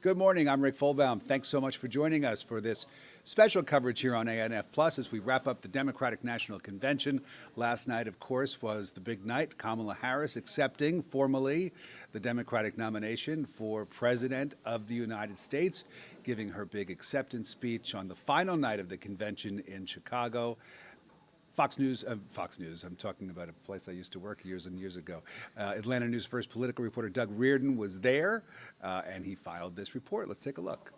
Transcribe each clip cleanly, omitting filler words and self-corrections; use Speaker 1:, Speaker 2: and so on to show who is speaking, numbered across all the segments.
Speaker 1: Good morning. I'm Rick Folabum. Thanks so much for joining us for this special coverage here on ANF+ as we wrap up the Democratic National Convention. Last night, of course, was the big night. Kamala Harris accepting formally the Democratic nomination for President of the United States, giving her big acceptance speech on the final night of the convention in Chicago. Fox News, I'm talking about a place I used to work years and years ago. Atlanta News First political reporter Doug Reardon was there, and he filed this report. Let's take a look.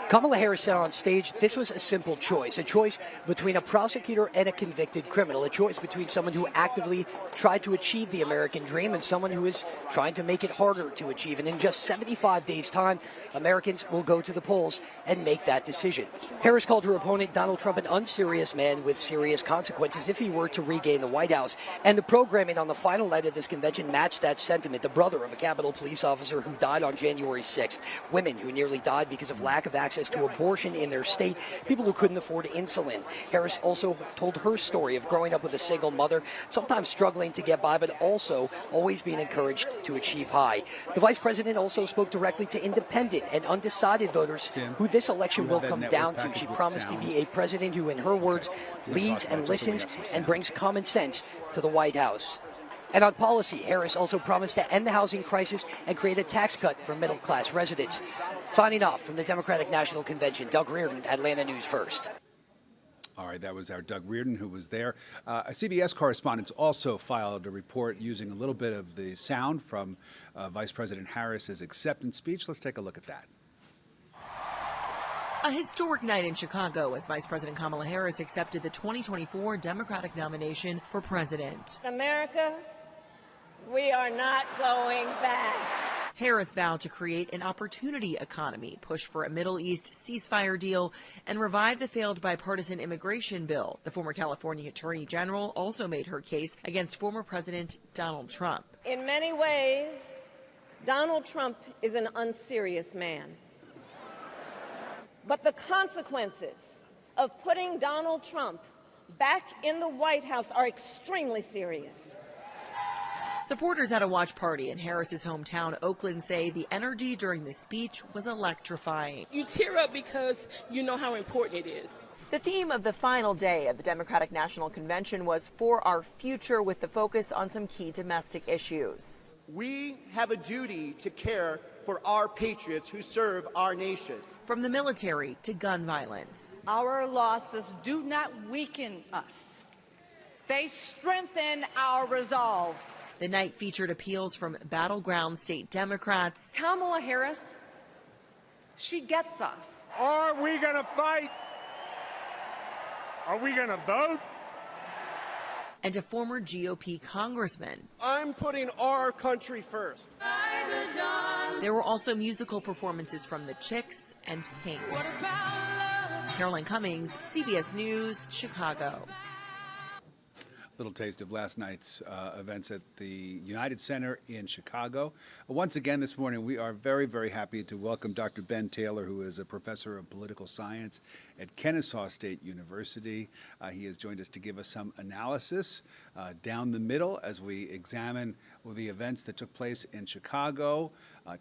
Speaker 2: Kamala Harris said on stage this was a simple choice, a choice between a prosecutor and a convicted criminal, a choice between someone who actively tried to achieve the American dream and someone who is trying to make it harder to achieve. And in just 75 days' time, Americans will go to the polls and make that decision. Harris called her opponent, Donald Trump, an unserious man with serious consequences if he were to regain the White House. And the programming on the final night of this convention matched that sentiment. The brother of a Capitol police officer who died on January 6th, women who nearly died because of lack of access to abortion in their state, people who couldn't afford insulin. Harris also told her story of growing up with a single mother, sometimes struggling to get by, but also always being encouraged to achieve high. The vice president also spoke directly to independent and undecided voters who this election will come down to. She promised to be a president who, in her words, leads and listens and brings common sense to the White House. And on policy, Harris also promised to end the housing crisis and create a tax cut for middle-class residents. Signing off from the Democratic National Convention, Doug Reardon, Atlanta News First.
Speaker 1: All right, that was our Doug Reardon who was there. CBS correspondents also filed a report using a little bit of the sound from Vice President Harris's acceptance speech. Let's take a look at that.
Speaker 3: A historic night in Chicago as Vice President Kamala Harris accepted the 2024 Democratic nomination for president.
Speaker 4: America, we are not going back.
Speaker 3: Harris vowed to create an opportunity economy, push for a Middle East ceasefire deal, and revive the failed bipartisan immigration bill. The former California Attorney General also made her case against former President Donald Trump.
Speaker 4: In many ways, Donald Trump is an unserious man. But the consequences of putting Donald Trump back in the White House are extremely serious.
Speaker 3: Supporters at a watch party in Harris's hometown, Oakland, say the energy during the speech was electrifying.
Speaker 5: You tear up because you know how important it is.
Speaker 6: The theme of the final day of the Democratic National Convention was For Our Future, with the focus on some key domestic issues.
Speaker 7: We have a duty to care for our patriots who serve our nation.
Speaker 3: From the military to gun violence.
Speaker 8: Our losses do not weaken us. They strengthen our resolve.
Speaker 3: The night featured appeals from battleground state Democrats.
Speaker 8: Kamala Harris, she gets us.
Speaker 9: Are we going to fight? Are we going to vote?
Speaker 3: And a former GOP congressman.
Speaker 7: I'm putting our country first.
Speaker 3: There were also musical performances from the Chicks and Pink. Caroline Cummings, CBS News, Chicago.
Speaker 1: Little taste of last night's events at the United Center in Chicago. Once again this morning, we are very, very happy to welcome Dr. Ben Taylor, who is a professor of political science at Kennesaw State University. He has joined us to give us some analysis down the middle as we examine the events that took place in Chicago,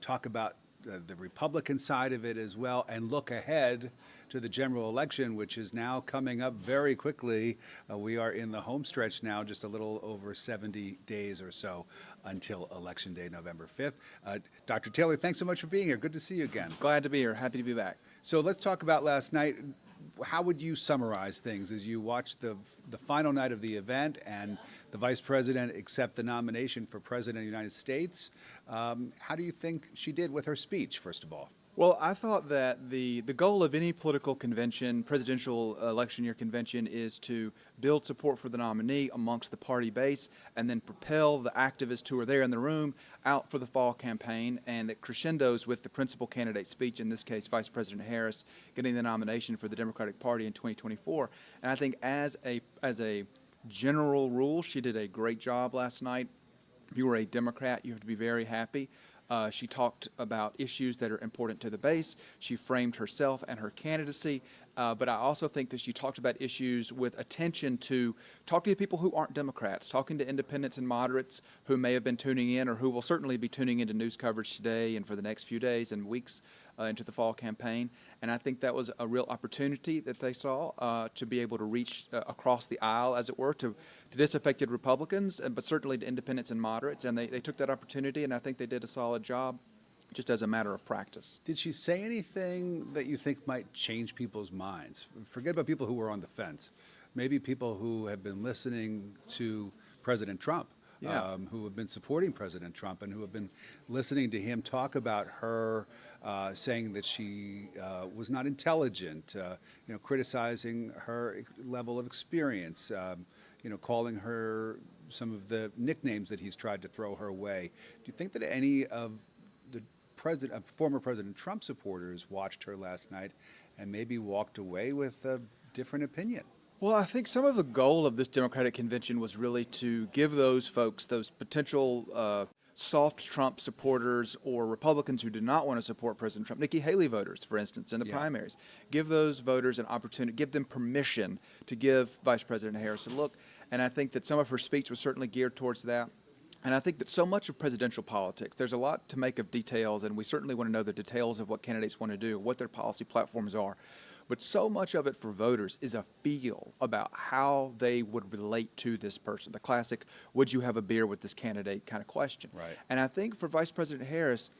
Speaker 1: talk about the Republican side of it as well, and look ahead to the general election, which is now coming up very quickly. We are in the home stretch now, just a little over 70 days or so until Election Day, November 5th. Dr. Taylor, thanks so much for being here. Good to see you again.
Speaker 10: Glad to be here. Happy to be back.
Speaker 1: So let's talk about last night. How would you summarize things as you watched the final night of the event and the vice president accept the nomination for president of the United States? How do you think she did with her speech, first of all?
Speaker 10: Well, I thought that the goal of any political convention, presidential election year convention, is to build support for the nominee amongst the party base and then propel the activists who are there in the room out for the fall campaign, and that crescendos with the principal candidate speech, in this case Vice President Harris, getting the nomination for the Democratic Party in 2024. And I think as a general rule, she did a great job last night. If you were a Democrat, you have to be very happy. She talked about issues that are important to the base. She framed herself and her candidacy But I also think that she talked about issues with attention to talking to people who aren't Democrats, talking to independents and moderates who may have been tuning in or who will certainly be tuning into news coverage today and for the next few days and weeks into the fall campaign. And I think that was a real opportunity that they saw to be able to reach across the aisle, as it were, to disaffected Republicans, but certainly to independents and moderates. And they took that opportunity, and I think they did a solid job just as a matter of practice.
Speaker 1: Did she say anything that you think might change people's minds? Forget about people who were on the fence. Maybe people who have been listening to President Trump, who have been supporting President Trump and who have been listening to him talk about her saying that she was not intelligent, criticizing her level of experience, calling her some of the nicknames that he's tried to throw her way. Do you think that any of the former President Trump supporters watched her last night and maybe walked away with a different opinion?
Speaker 10: Well, I think some of the goal of this Democratic convention was really to give those folks, those potential soft Trump supporters or Republicans who did not want to support President Trump, Nikki Haley voters, for instance, in the primaries, give those voters an opportunity, give them permission to give Vice President Harris a look. And I think that some of her speech was certainly geared towards that. And I think that so much of presidential politics, there's a lot to make of details, and we certainly want to know the details of what candidates want to do, what their policy platforms are. But so much of it for voters is a feel about how they would relate to this person. The classic, would you have a beer with this candidate kind of question.
Speaker 1: Right.
Speaker 10: And I think for Vice President Harris,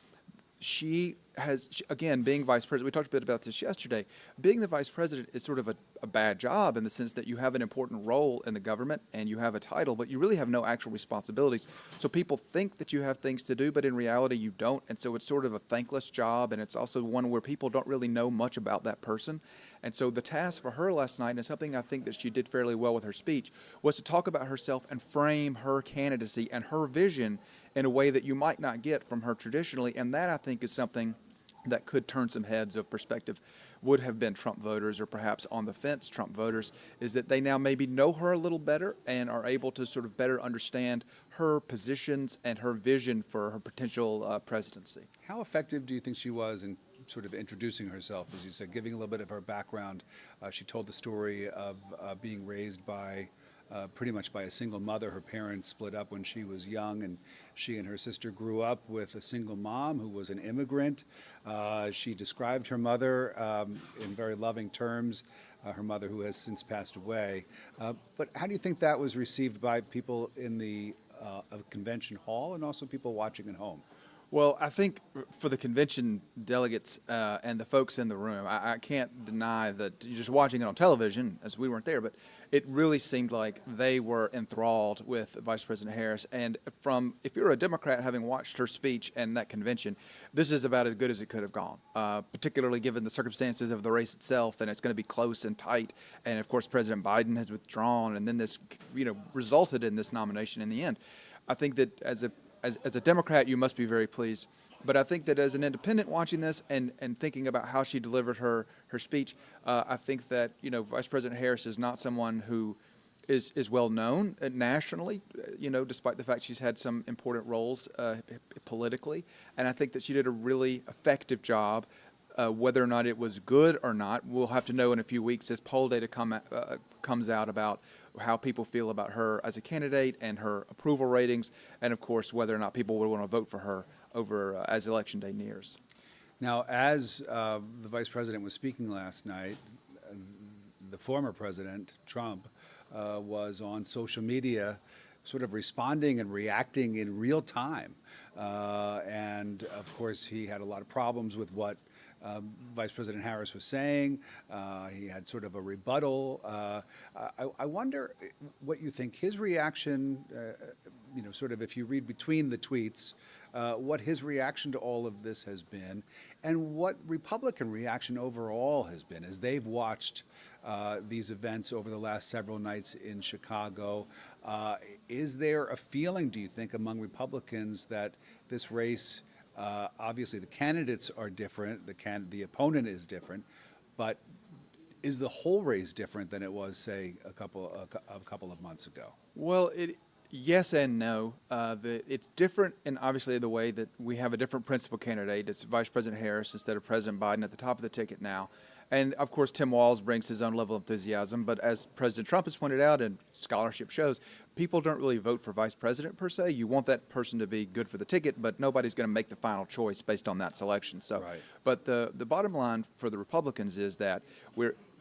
Speaker 10: she has, again, being vice president, we talked a bit about this yesterday, being the vice president is sort of a bad job in the sense that you have an important role in the government and you have a title, but you really have no actual responsibilities. So people think that you have things to do, but in reality you don't. And so it's sort of a thankless job, and it's also one where people don't really know much about that person. And so the task for her last night, and something I think that she did fairly well with her speech, was to talk about herself and frame her candidacy and her vision in a way that you might not get from her traditionally. And that, I think, is something that could turn some heads of perspective, would have been Trump voters or perhaps on the fence Trump voters, is that they now maybe know her a little better and are able to sort of better understand her positions and her vision for her potential presidency.
Speaker 1: How effective do you think she was in sort of introducing herself, as you said, giving a little bit of her background? She told the story of being raised by pretty much by a single mother. Her parents split up when she was young, and she and her sister grew up with a single mom who was an immigrant. She described her mother in very loving terms, her mother who has since passed away. But how do you think that was received by people in the convention hall and also people watching at home?
Speaker 10: Well, I think for the convention delegates and the folks in the room, I can't deny that you're just watching it on television, as we weren't there, but it really seemed like they were enthralled with Vice President Harris. And if you're a Democrat having watched her speech and that convention, this is about as good as it could have gone, particularly given the circumstances of the race itself, and it's going to be close and tight. And of course, President Biden has withdrawn, and then this, resulted in this nomination in the end. I think that as a Democrat, you must be very pleased. But I think that as an independent watching this and thinking about how she delivered her speech, I think that, Vice President Harris is not someone who is well known nationally, despite the fact she's had some important roles politically. And I think that she did a really effective job. Whether or not it was good or not, we'll have to know in a few weeks as poll data comes out about how people feel about her as a candidate and her approval ratings, and of course whether or not people would want to vote for her over as Election Day nears.
Speaker 1: Now, as the Vice President was speaking last night, the former President, Trump, was on social media sort of responding and reacting in real time. And of course, he had a lot of problems with what Vice President Harris was saying. He had sort of a rebuttal. I wonder what you think his reaction, sort of if you read between the tweets, what his reaction to all of this has been, and what Republican reaction overall has been as they've watched these events over the last several nights in Chicago. Is there a feeling, do you think, among Republicans that this race, obviously the candidates are different, the opponent is different, but is the whole race different than it was, say, a couple of months ago?
Speaker 10: Well, Yes and no. It's different in obviously the way that we have a different principal candidate. It's Vice President Harris instead of President Biden at the top of the ticket now. And of course, Tim Walz brings his own level of enthusiasm. But as President Trump has pointed out, and scholarship shows, people don't really vote for vice president per se. You want that person to be good for the ticket, but nobody's going to make the final choice based on that selection. So,
Speaker 1: Right.
Speaker 10: But the bottom line for the Republicans is that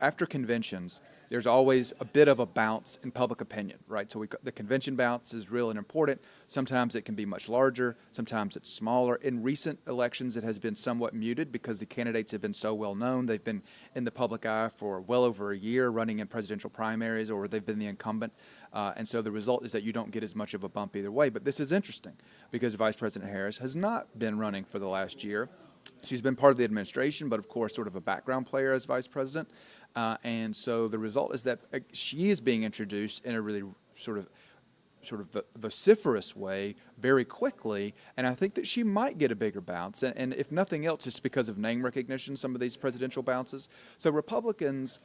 Speaker 10: after conventions, there's always a bit of a bounce in public opinion, right? So the convention bounce is real and important. Sometimes it can be much larger. Sometimes it's smaller. In recent elections, it has been somewhat muted because the candidates have been so well known. They've been in the public eye for well over a year, running in presidential primaries, or they've been the incumbent. And so the result is that you don't get as much of a bump either way. But this is interesting because Vice President Harris has not been running for the last year. She's been part of the administration, but of course sort of a background player as vice president. And so the result is that she is being introduced in a really sort of vociferous way very quickly, and I think that she might get a bigger bounce. And if nothing else, it's because of name recognition, some of these presidential bounces. So Republicans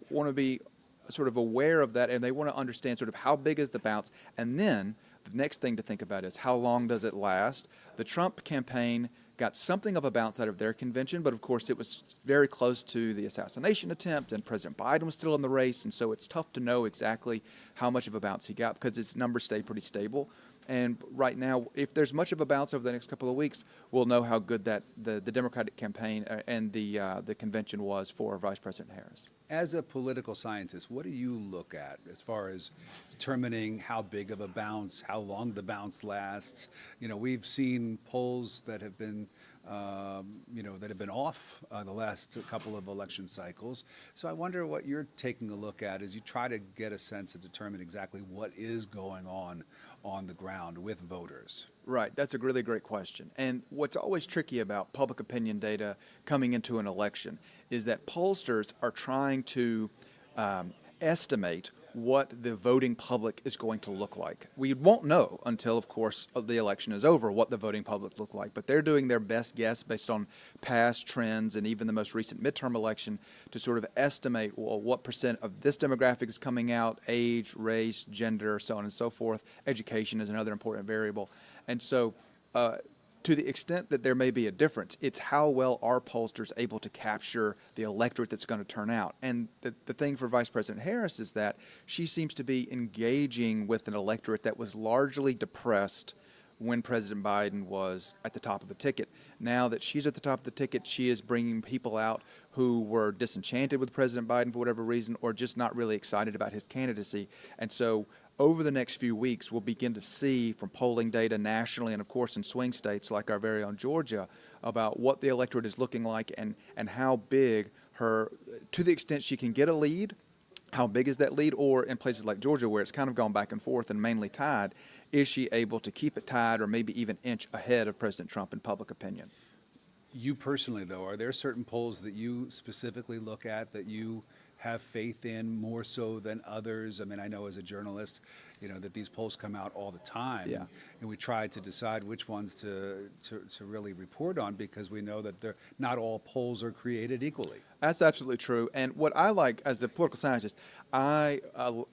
Speaker 10: want to be sort of aware of that, and they want to understand sort of how big is the bounce. And then the next thing to think about is how long does it last? The Trump campaign got something of a bounce out of their convention, but of course it was very close to the assassination attempt, and President Biden was still in the race, and so it's tough to know exactly how much of a bounce he got because his numbers stayed pretty stable. And right now, if there's much of a bounce over the next couple of weeks, we'll know how good that the Democratic campaign and the convention was for Vice President Harris.
Speaker 1: As a political scientist, what do you look at as far as determining how big of a bounce, how long the bounce lasts? You know, we've seen polls that have been, that have been off the last couple of election cycles. So I wonder what you're taking a look at as you try to get a sense to determine exactly what is going on the ground with voters.
Speaker 10: Right. That's a really great question. And what's always tricky about public opinion data coming into an election is that pollsters are trying to estimate what the voting public is going to look like. We won't know until, of course, the election is over what the voting public look like, but they're doing their best guess based on past trends and even the most recent midterm election to sort of estimate, well, what percent of this demographic is coming out, age, race, gender, so on and so forth. Education is another important variable. And so to the extent that there may be a difference, it's how well are pollsters able to capture the electorate that's going to turn out. And the thing for Vice President Harris is that she seems to be engaging with an electorate that was largely depressed when President Biden was at the top of the ticket. Now that she's at the top of the ticket, she is bringing people out who were disenchanted with President Biden for whatever reason or just not really excited about his candidacy. And so over the next few weeks, we'll begin to see from polling data nationally and, of course, in swing states like our very own Georgia about what the electorate is looking like and how big to the extent she can get a lead, how big is that lead? Or in places like Georgia where it's kind of gone back and forth and mainly tied, is she able to keep it tied or maybe even inch ahead of President Trump in public opinion?
Speaker 1: You personally, though, are there certain polls that you specifically look at that you have faith in more so than others? I mean, I know as a journalist, that these polls come out all the time,
Speaker 10: Yeah.
Speaker 1: and we try to decide which ones to really report on because we know that not all polls are created equally.
Speaker 10: That's absolutely true. And what I like as a political scientist, I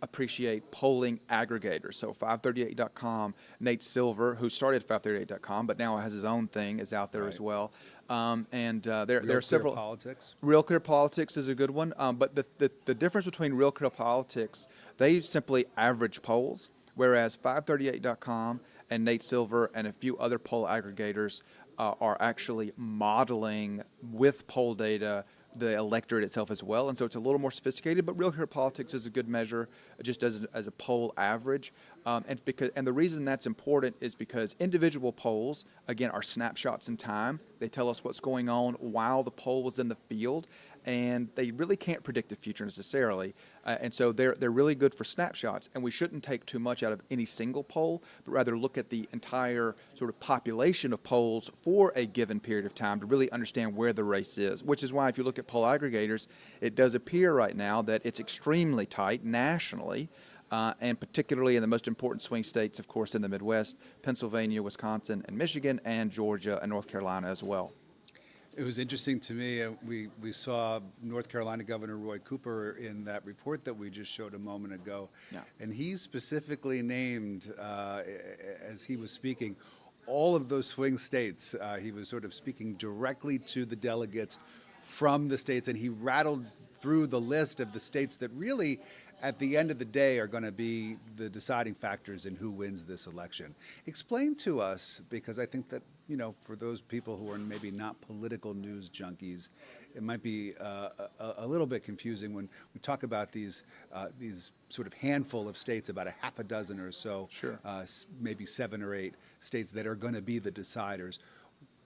Speaker 10: appreciate polling aggregators. So 538.com, Nate Silver, who started 538.com, but now has his own thing, is out there
Speaker 1: Right.
Speaker 10: as well. There
Speaker 1: Real
Speaker 10: are several.
Speaker 1: Clear Politics.
Speaker 10: Real Clear Politics is a good one. But the difference between Real Clear Politics, they simply average polls, whereas 538.com and Nate Silver and a few other poll aggregators are actually modeling with poll data the electorate itself as well. And so it's a little more sophisticated, but Real Clear Politics is a good measure just as a poll average. And the reason that's important is because individual polls, again, are snapshots in time. They tell us what's going on while the poll was in the field, and they really can't predict the future necessarily. And so they're really good for snapshots, and we shouldn't take too much out of any single poll, but rather look at the entire sort of population of polls for a given period of time to really understand where the race is, which is why if you look at poll aggregators, it does appear right now that it's extremely tight nationally. And particularly in the most important swing states, of course, in the Midwest, Pennsylvania, Wisconsin, and Michigan, and Georgia and North Carolina as well.
Speaker 1: It was interesting to me. We saw North Carolina Governor Roy Cooper in that report that we just showed a moment ago, and he specifically named, as he was speaking, all of those swing states. He was sort of speaking directly to the delegates from the states, and he rattled through the list of the states that really, at the end of the day, are going to be the deciding factors in who wins this election. Explain to us, because I think that, you know, for those people who are maybe not political news junkies, it might be a little bit confusing when we talk about these sort of handful of states, about a half a dozen or so,
Speaker 10: Sure.
Speaker 1: Maybe 7 or 8 states that are going to be the deciders.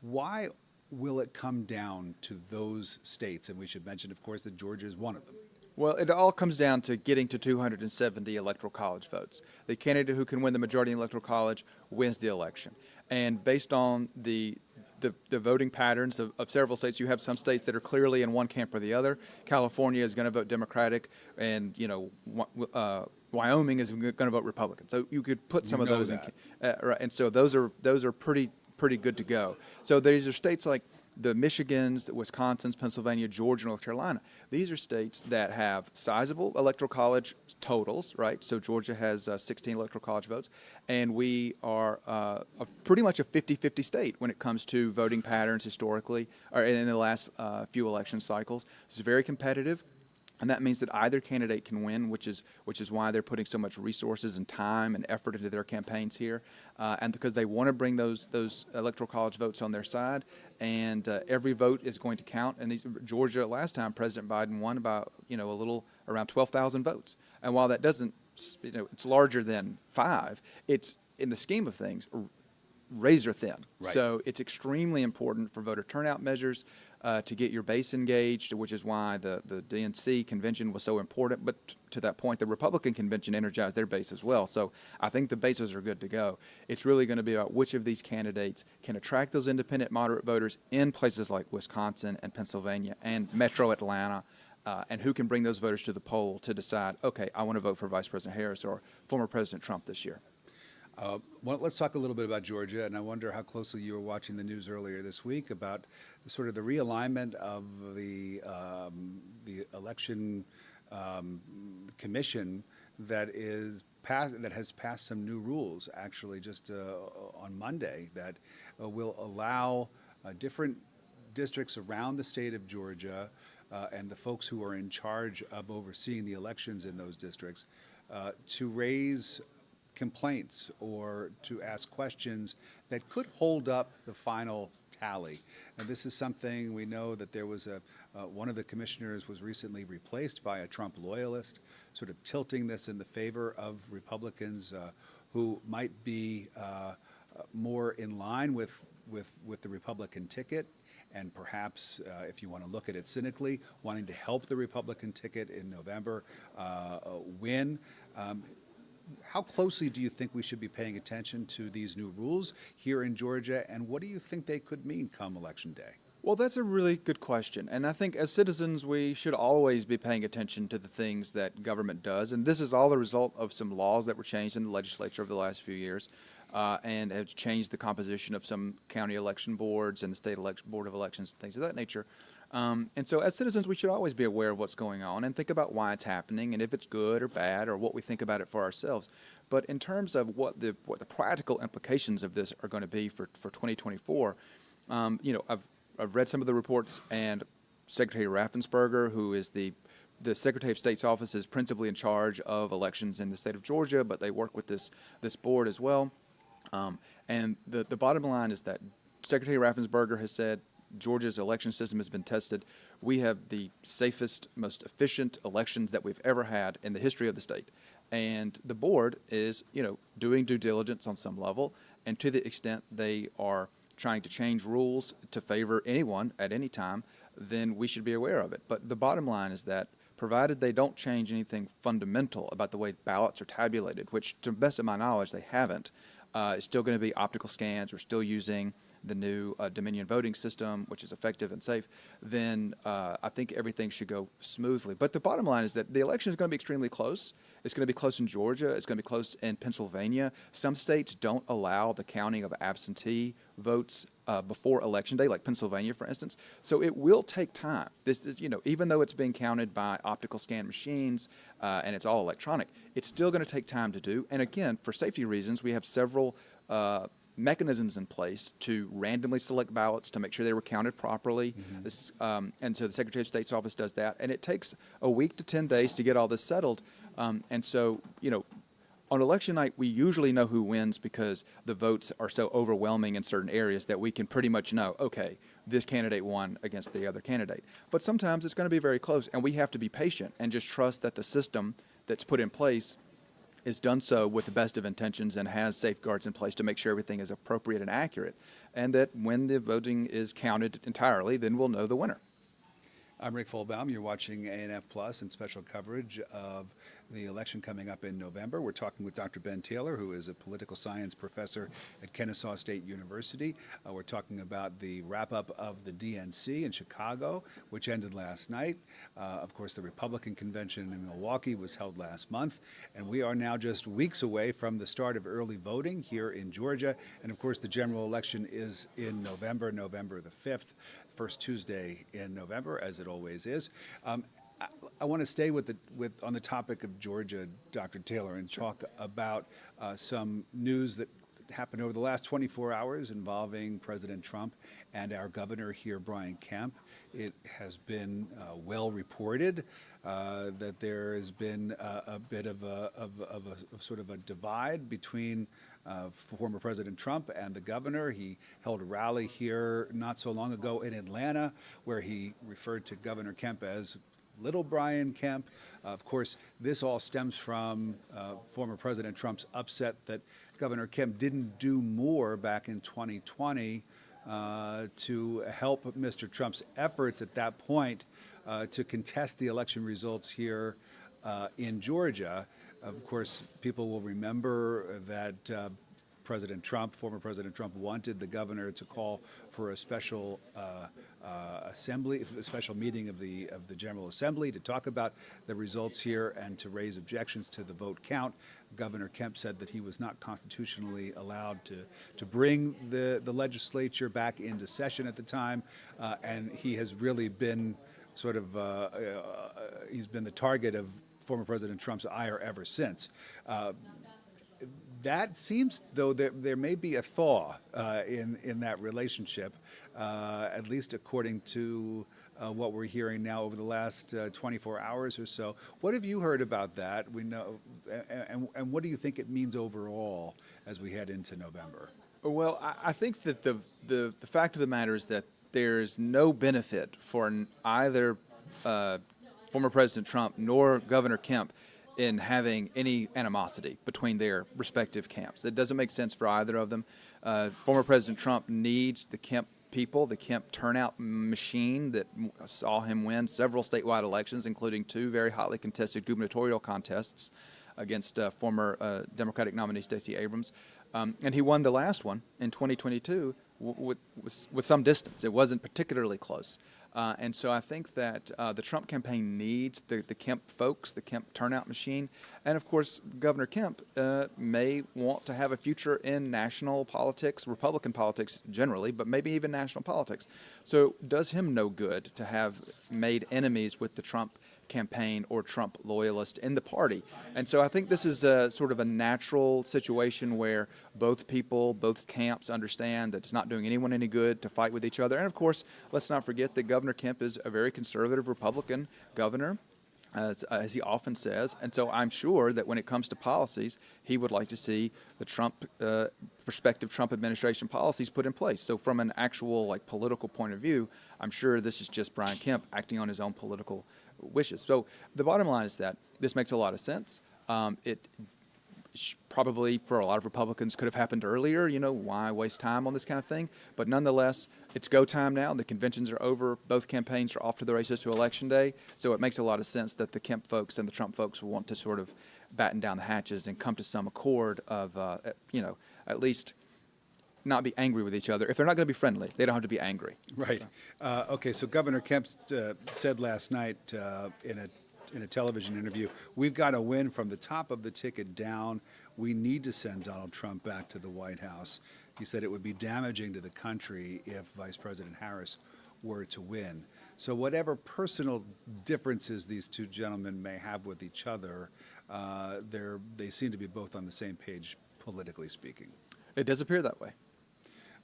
Speaker 1: Why will it come down to those states? And we should mention, of course, that Georgia is one of them.
Speaker 10: Well, it all comes down to getting to 270 electoral college votes. The candidate who can win the majority in the electoral college wins the election. And based on the voting patterns of several states, you have some states that are clearly in one camp or the other. California is going to vote Democratic, and Wyoming is going to vote Republican. So you could put some of those in, right? And so those are pretty good to go. So these are states like the Michigans, the Wisconsins, Pennsylvania, Georgia, North Carolina. These are states that have sizable electoral college totals, right? So Georgia has 16 electoral college votes, and we are pretty much a 50-50 state when it comes to voting patterns historically, or in the last few election cycles. It's very competitive. And that means that either candidate can win, which is why they're putting so much resources and time and effort into their campaigns here, and because they want to bring those electoral college votes on their side, and every vote is going to count. And Georgia last time, President Biden won about a little around 12,000 votes, and while that doesn't, it's larger than 5, it's in the scheme of things razor thin.
Speaker 1: Right.
Speaker 10: So it's extremely important for voter turnout measures to get your base engaged, which is why the DNC convention was so important. But to that point, the Republican convention energized their base as well. So I think the bases are good to go. It's really going to be about which of these candidates can attract those independent moderate voters in places like Wisconsin and Pennsylvania and Metro Atlanta, and who can bring those voters to the poll to decide, okay, I want to vote for Vice President Harris or former President Trump this year.
Speaker 1: Well, let's talk a little bit about Georgia, and I wonder how closely you were watching the news earlier this week about sort of the realignment of the election commission that has passed some new rules, actually, just on Monday, that will allow different districts around the state of Georgia and the folks who are in charge of overseeing the elections in those districts to raise complaints or to ask questions that could hold up the final tally. And this is something we know that there was one of the commissioners was recently replaced by a Trump loyalist, sort of tilting this in the favor of Republicans who might be more in line with the Republican ticket, and perhaps, if you want to look at it cynically, wanting to help the Republican ticket in November win. How closely do you think we should be paying attention to these new rules here in Georgia, and what do you think they could mean come Election Day?
Speaker 10: Well, that's a really good question. And I think as citizens, we should always be paying attention to the things that government does. And this is all the result of some laws that were changed in the legislature over the last few years and have changed the composition of some county election boards and the state board of elections and things of that nature. And so as citizens, we should always be aware of what's going on and think about why it's happening and if it's good or bad or what we think about it for ourselves. But in terms of what the practical implications of this are going to be for 2024, I've read some of the reports, and Secretary Raffensperger, who is the Secretary of State's office, is principally in charge of elections in the state of Georgia, but they work with this board as well. And the bottom line is that Secretary Raffensperger has said Georgia's election system has been tested. We have the safest, most efficient elections that we've ever had in the history of the state. And the board is, doing due diligence on some level, and to the extent they are trying to change rules to favor anyone at any time, then we should be aware of it. But the bottom line is that provided they don't change anything fundamental about the way ballots are tabulated, which to the best of my knowledge they haven't, it's still going to be optical scans. We're still using the new Dominion voting system, which is effective and safe, then I think everything should go smoothly. But the bottom line is that the election is going to be extremely close. It's going to be close in Georgia. It's going to be close in Pennsylvania. Some states don't allow the counting of absentee votes before Election Day, like Pennsylvania, for instance. So it will take time. This is, even though it's being counted by optical scan machines and it's all electronic, it's still going to take time to do. And again, for safety reasons, we have several mechanisms in place to randomly select ballots to make sure they were counted properly. And so the Secretary of State's office does that. And it takes a week to 10 days to get all this settled. And so, on election night, we usually know who wins because the votes are so overwhelming in certain areas that we can pretty much know, okay, this candidate won against the other candidate. But sometimes it's going to be very close, and we have to be patient and just trust that the system that's put in place is done so with the best of intentions and has safeguards in place to make sure everything is appropriate and accurate, and that when the voting is counted entirely, then we'll know the winner.
Speaker 1: I'm Rick Folabum. You're watching ANF+ and special coverage of the election coming up in November. We're talking with Dr. Ben Taylor, who is a political science professor at Kennesaw State University. We're talking about the wrap-up of the DNC in Chicago, which ended last night. Of course, the Republican convention in Milwaukee was held last month, and we are now just weeks away from the start of early voting here in Georgia. And of course, the general election is in November, November the 5th. First Tuesday in November, as it always is. I want to stay on the topic of Georgia, Dr. Taylor, and talk about some news that happened over the last 24 hours involving President Trump and our governor here, Brian Kemp. It has been well reported that there has been a bit of a sort of a divide between former President Trump and the governor. He held a rally here not so long ago in Atlanta where he referred to Governor Kemp as Little Brian Kemp. Of course, this all stems from former President Trump's upset that Governor Kemp didn't do more back in 2020 to help Mr. Trump's efforts at that point to contest the election results here in Georgia. Of course, people will remember that former President Trump, wanted the governor to call for a special assembly, a special meeting of the General Assembly to talk about the results here and to raise objections to the vote count. Governor Kemp said that he was not constitutionally allowed to bring the legislature back into session at the time, and he has really been sort of he's been the target of former President Trump's ire ever since. That seems, though, there may be a thaw in that relationship, at least according to what we're hearing now over the last 24 hours or so. What have you heard about that? We know, and what do you think it means overall as we head into November?
Speaker 10: Well, I think that the fact of the matter is that there's no benefit for either former President Trump nor Governor Kemp in having any animosity between their respective camps. It doesn't make sense for either of them. Former President Trump needs the Kemp people, the Kemp turnout machine that saw him win several statewide elections, including 2 very hotly contested gubernatorial contests against former Democratic nominee Stacey Abrams. And he won the last one in 2022 with some distance. It wasn't particularly close. And so I think that the Trump campaign needs the Kemp folks, the Kemp turnout machine. And, of course, Governor Kemp may want to have a future in national politics, Republican politics generally, but maybe even national politics. So it does him no good to have made enemies with the Trump campaign or Trump loyalist in the party. And so I think this is a sort of a natural situation where both people, both camps understand that it's not doing anyone any good to fight with each other. And of course, let's not forget that Governor Kemp is a very conservative Republican governor, as he often says. And so I'm sure that when it comes to policies, he would like to see the prospective Trump administration policies put in place. So from an actual political point of view, I'm sure this is just Brian Kemp acting on his own political wishes. So the bottom line is that this makes a lot of sense. It probably for a lot of Republicans could have happened earlier. Why waste time on this kind of thing? But nonetheless, it's go time now. The conventions are over. Both campaigns are off to the races to Election Day. So it makes a lot of sense that the Kemp folks and the Trump folks will want to sort of batten down the hatches and come to some accord of, at least not be angry with each other. If they're not going to be friendly, they don't have to be angry.
Speaker 1: Right. Okay, so Governor Kemp said last night in a television interview, we've got to win from the top of the ticket down. We need to send Donald Trump back to the White House. he said it would be damaging to the country if Vice President Harris were to win. So whatever personal differences these two gentlemen may have with each other, they seem to be both on the same page, politically speaking.
Speaker 10: It does appear that way.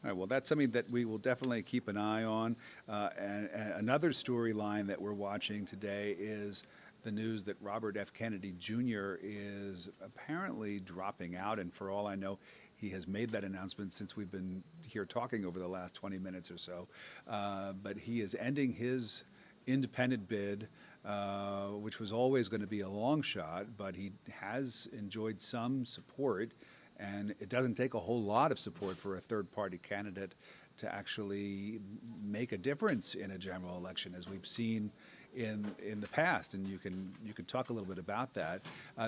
Speaker 1: All right, well, that's something that we will definitely keep an eye on. And another storyline that we're watching today is the news that Robert F. Kennedy Jr. is apparently dropping out, and for all I know, he has made that announcement since we've been here talking over the last 20 minutes or so. But he is ending his independent bid, which was always going to be a long shot, but he has enjoyed some support, and it doesn't take a whole lot of support for a third-party candidate to actually make a difference in a general election, as we've seen in the past, and you can talk a little bit about that.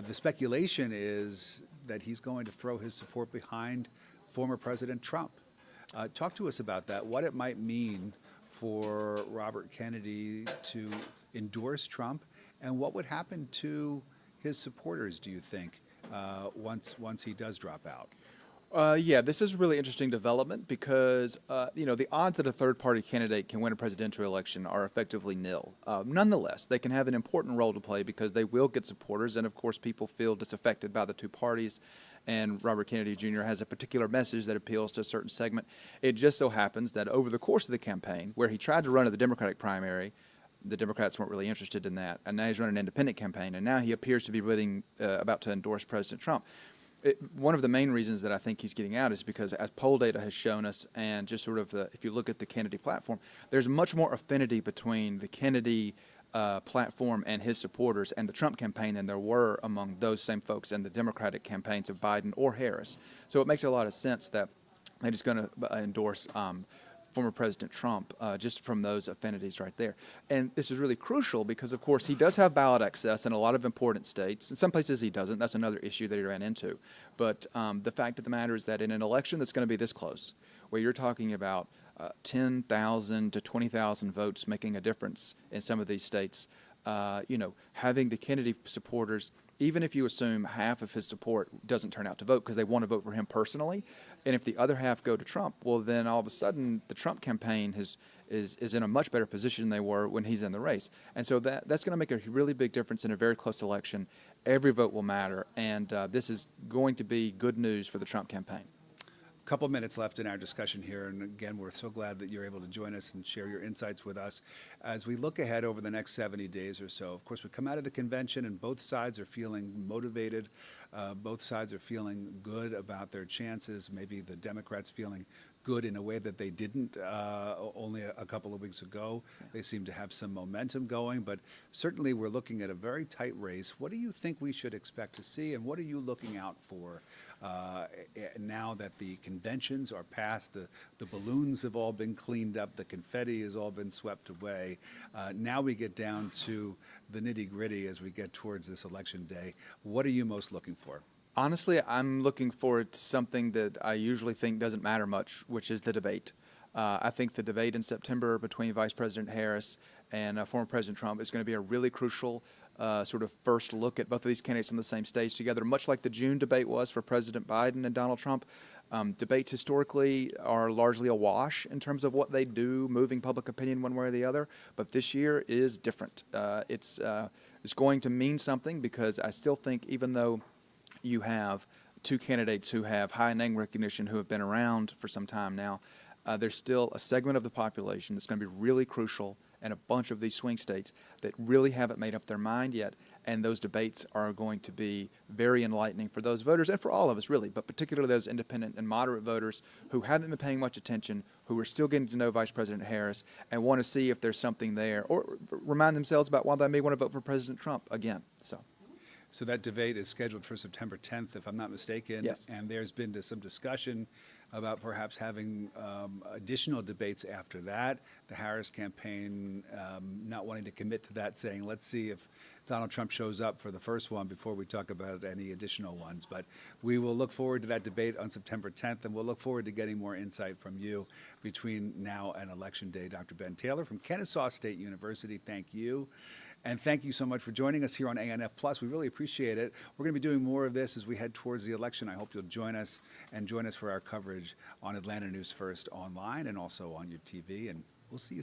Speaker 1: The speculation is that he's going to throw his support behind former President Trump. Talk to us about that, what it might mean for Robert Kennedy to endorse Trump, and what would happen to his supporters, do you think, once he does drop out?
Speaker 10: Yeah, this is a really interesting development because, the odds that a third-party candidate can win a presidential election are effectively nil. Nonetheless, they can have an important role to play because they will get supporters, and of course people feel disaffected by the two parties, and Robert Kennedy Jr. has a particular message that appeals to a certain segment. It just so happens that over the course of the campaign, where he tried to run in the Democratic primary, the Democrats weren't really interested in that, and now he's running an independent campaign, and now he appears to be about to endorse President Trump. One of the main reasons that I think he's getting out is because, as poll data has shown us, and just sort of if you look at the Kennedy platform, there's much more affinity between the Kennedy platform and his supporters and the Trump campaign than there were among those same folks in the Democratic campaigns of Biden or Harris. So it makes a lot of sense that he's going to endorse former President Trump, just from those affinities right there. And this is really crucial because, of course, he does have ballot access in a lot of important states. In some places he doesn't. That's another issue that he ran into. But the fact of the matter is that in an election that's going to be this close, where you're talking about 10,000 to 20,000 votes making a difference in some of these states, having the Kennedy supporters, even if you assume half of his support doesn't turn out to vote because they want to vote for him personally, and if the other half go to Trump, well, then all of a sudden the Trump campaign is in a much better position than they were when he's in the race. And so that's going to make a really big difference in a very close election. Every vote will matter, and this is going to be good news for the Trump campaign.
Speaker 1: Couple minutes left in our discussion here, and again, we're so glad that you're able to join us and share your insights with us as we look ahead over the next 70 days or so. Of course, we come out of the convention and both sides are feeling motivated. Both sides are feeling good about their chances. Maybe the Democrats feeling good in a way that they didn't only a couple of weeks ago. They seem to have some momentum going, but certainly we're looking at a very tight race. What do you think we should expect to see, and what are you looking out for now that the conventions are past, the balloons have all been cleaned up, the confetti has all been swept away. Now we get down to the nitty-gritty as we get towards this election day. What are you most looking for?
Speaker 10: Honestly, I'm looking forward to something that I usually think doesn't matter much, which is the debate. I think the debate in September between Vice President Harris and former President Trump is going to be a really crucial sort of first look at both of these candidates on the same stage together, much like the June debate was for President Biden and Donald Trump. Debates historically are largely a wash in terms of what they do, moving public opinion one way or the other, but this year is different. It's going to mean something because I still think, even though you have two candidates who have high name recognition, who have been around for some time now, there's still a segment of the population that's going to be really crucial in a bunch of these swing states that really haven't made up their mind yet, and those debates are going to be very enlightening for those voters and for all of us, really, but particularly those independent and moderate voters who haven't been paying much attention, who are still getting to know Vice President Harris and want to see if there's something there, or remind themselves about why they may want to vote for President Trump again.
Speaker 1: So that debate is scheduled for September 10th, if I'm not mistaken.
Speaker 10: Yes.
Speaker 1: And there's been some discussion about perhaps having additional debates after that. The Harris campaign not wanting to commit to that, saying, let's see if Donald Trump shows up for the first one before we talk about any additional ones. But we will look forward to that debate on September 10th, and we'll look forward to getting more insight from you between now and Election Day. Dr. Ben Taylor from Kennesaw State University, thank you. And thank you so much for joining us here on ANF+. We really appreciate it. We're going to be doing more of this as we head towards the election. I hope you'll join us for our coverage on Atlanta News First online and also on your TV. And we'll see you soon.